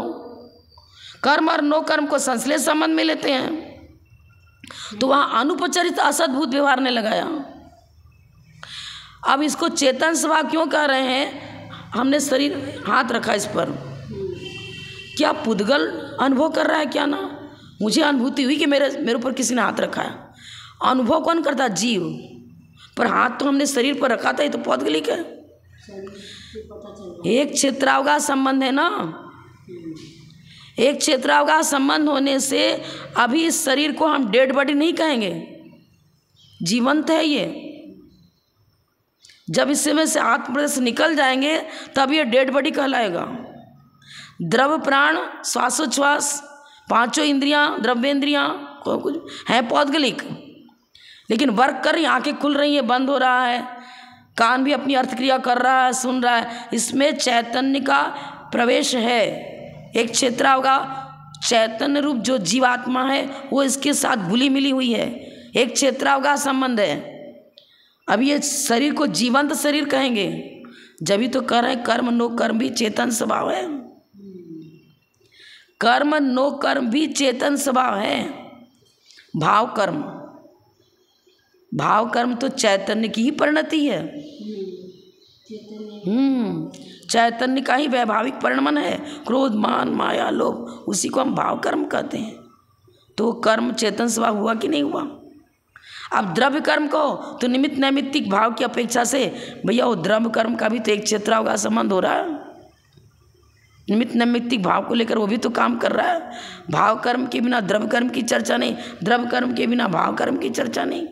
कर्म और नो कर्म को संश्लेष संबंध में लेते हैं, तो वहाँ अनुपचरित असद्भूत व्यवहार ने लगाया। अब इसको चेतन स्वभाव क्यों कह रहे हैं, हमने शरीर हाथ रखा इस पर, क्या पुद्गल अनुभव कर रहा है क्या ना। मुझे अनुभूति हुई कि मेरे ऊपर किसी ने हाथ रखा है। अनुभव कौन करता, जीव। पर हाथ तो हमने शरीर पर रखा था, ये तो पौद्गलिक है। एक क्षेत्रावकाश संबंध है ना। एक क्षेत्रावकाश संबंध होने से अभी इस शरीर को हम डेड बॉडी नहीं कहेंगे, जीवंत है ये। जब इसमें से आत्म से निकल जाएंगे तब ये डेड बॉडी कहलाएगा। द्रव्य प्राण, श्वासोच्छ्वास, पांचों इंद्रियां, द्रव्येंद्रियां कुछ हैं पौद्गलिक, लेकिन वर्क कर रही, आंखें खुल रही हैं, बंद हो रहा है, कान भी अपनी अर्थक्रिया कर रहा है, सुन रहा है, इसमें चैतन्य का प्रवेश है। एक क्षेत्रावकाश चैतन्य रूप जो जीवात्मा है वो इसके साथ घुली मिली हुई है। एक क्षेत्रावकाश संबंध है। अब ये शरीर को जीवंत शरीर कहेंगे, जब ही तो कह रहे हैं कर्म नो कर्म भी चेतन स्वभाव है। कर्म नो कर्म भी चेतन स्वभाव है। भाव कर्म तो चैतन्य की ही परिणति है। चैतन्य का ही वैभाविक परिणमन है। क्रोध, मान, माया, लोभ, उसी को हम भाव कर्म कहते हैं। तो वो कर्म चेतन स्वभाव हुआ कि नहीं हुआ? अब द्रव्य कर्म को तो निमित्त नैमित्तिक भाव की अपेक्षा से भैया वो द्रव्य कर्म का भी तो एक क्षेत्राव का संबंध हो रहा है। निमित्त नैमित्तिक भाव को लेकर वो भी तो काम कर रहा है। भाव कर्म के बिना द्रव्य कर्म की चर्चा नहीं, द्रव्य कर्म के बिना भाव कर्म की चर्चा नहीं।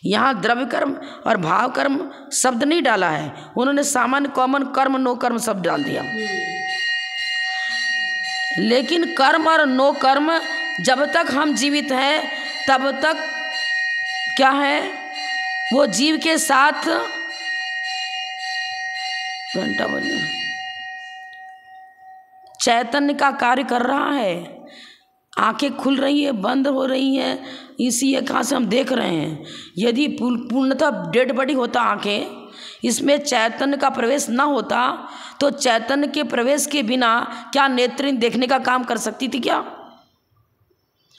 यहाँ द्रव्य कर्म और भाव कर्म शब्द नहीं डाला है, उन्होंने सामान्य कॉमन कर्म नो कर्म शब्द डाल दिया। लेकिन कर्म और नो कर्म जब तक हम जीवित हैं तब तक क्या है, वो जीव के साथ घंटा बजा चैतन्य का कार्य कर रहा है। आंखें खुल रही है, बंद हो रही हैं, इसी एक से हम देख रहे हैं। यदि पूर्णतः डेड बॉडी होता आंखें, इसमें चैतन्य का प्रवेश ना होता तो चैतन्य के प्रवेश के बिना क्या नेत्रिन देखने का काम कर सकती थी? क्या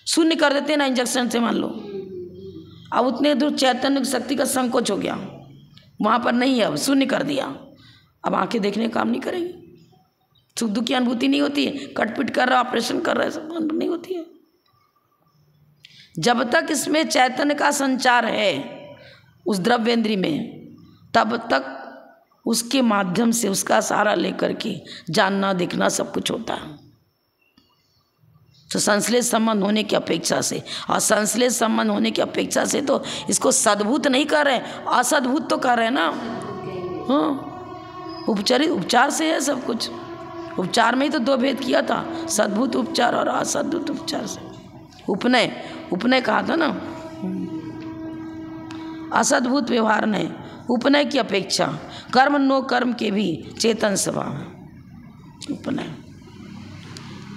शून्य कर देते ना इंजेक्शन से, मान लो। अब उतने दूर चैतन्य शक्ति का संकोच हो गया, वहाँ पर नहीं है, अब शून्य कर दिया। अब आंखें देखने का काम नहीं करेंगी, सुख दुख की अनुभूति नहीं होती है, कटपिट कर रहा, ऑपरेशन कर रहा है, सब नहीं होती है। जब तक इसमें चैतन्य का संचार है उस द्रव्येंद्री में, तब तक उसके माध्यम से उसका सहारा लेकर के जानना देखना सब कुछ होता है। तो संश्लेष संबंध होने की अपेक्षा से, और संश्लेष संबंध होने की अपेक्षा से तो इसको सद्भूत नहीं कर रहे, असद्भूत तो कर रहे हैं ना। हाँ, उपचार से है सब कुछ। उपचार में ही तो दो भेद किया था, सद्भूत उपचार और असद्भूत उपचार से। उपनय कहा था ना, असद्भूत व्यवहार ने उपनय की अपेक्षा कर्म नो कर्म के भी चेतन स्वभाव है। उपनय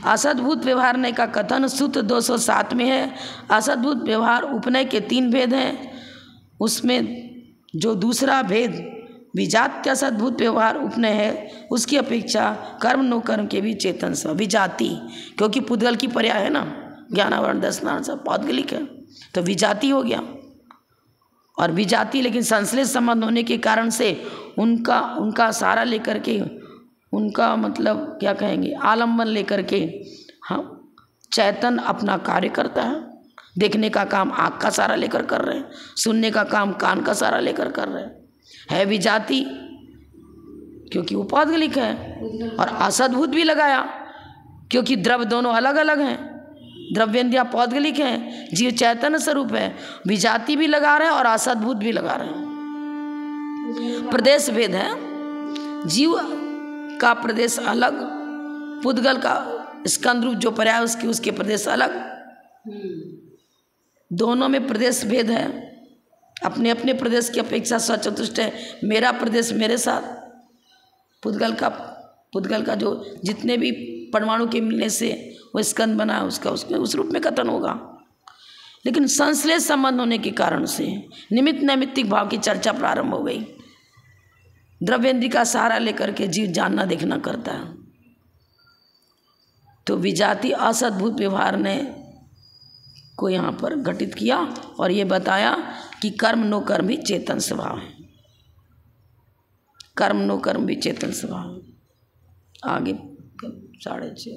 असद्भुत व्यवहार ने का कथन सूत्र 207 में है। असद्भुत व्यवहार उपनय के 3 भेद हैं, उसमें जो दूसरा भेद विजात्य असद्भुत व्यवहार उपनय है, उसकी अपेक्षा कर्म नो कर्म के भी चेतन स्वभाव। विजाति क्योंकि पुद्गल की पर्याय है ना, ज्ञानावरण दर्शनावरण सब पौद्गलिक है, तो विजाति हो गया। और विजाति लेकिन संश्लेष संबंध होने के कारण से उनका सहारा लेकर के, उनका मतलब क्या कहेंगे, आलम्बन लेकर के हम चैतन अपना कार्य करता है। देखने का काम आँख का सहारा लेकर कर रहे हैं, सुनने का काम कान का सहारा लेकर कर रहे हैं। है विजाति क्योंकि वो पौद्गलिक है, और असद्भुत भी लगाया क्योंकि द्रव्य दोनों अलग अलग हैं। द्रव्येंद्रियाँ पौद्गलिक हैं, जीव चैतन्य स्वरूप है। विजाति भी लगा रहे हैं और असद्भुत भी लगा रहे हैं। प्रदेश भेद है, जीव का प्रदेश अलग, पुद्गल का स्कंद रूप जो पर्याय उसके प्रदेश अलग, दोनों में प्रदेश भेद है। अपने अपने प्रदेश की अपेक्षा सचतुष्ट है। मेरा प्रदेश मेरे साथ, पुद्गल का जो जितने भी परमाणु के मिलने से वो स्कंद बना है उसका उसमें उस रूप में कथन होगा। लेकिन संश्लेष संबंध होने के कारण से निमित्त नैमित्तिक भाव की चर्चा प्रारंभ हो गई। द्रव्येंद्रिय का सहारा लेकर के जीव जानना देखना करता है। तो विजाति असद्भुत व्यवहार ने को यहाँ पर घटित किया और ये बताया कि कर्म नो कर्म भी चेतन स्वभाव है। कर्म नो कर्म भी चेतन स्वभाव है। आगे 6:30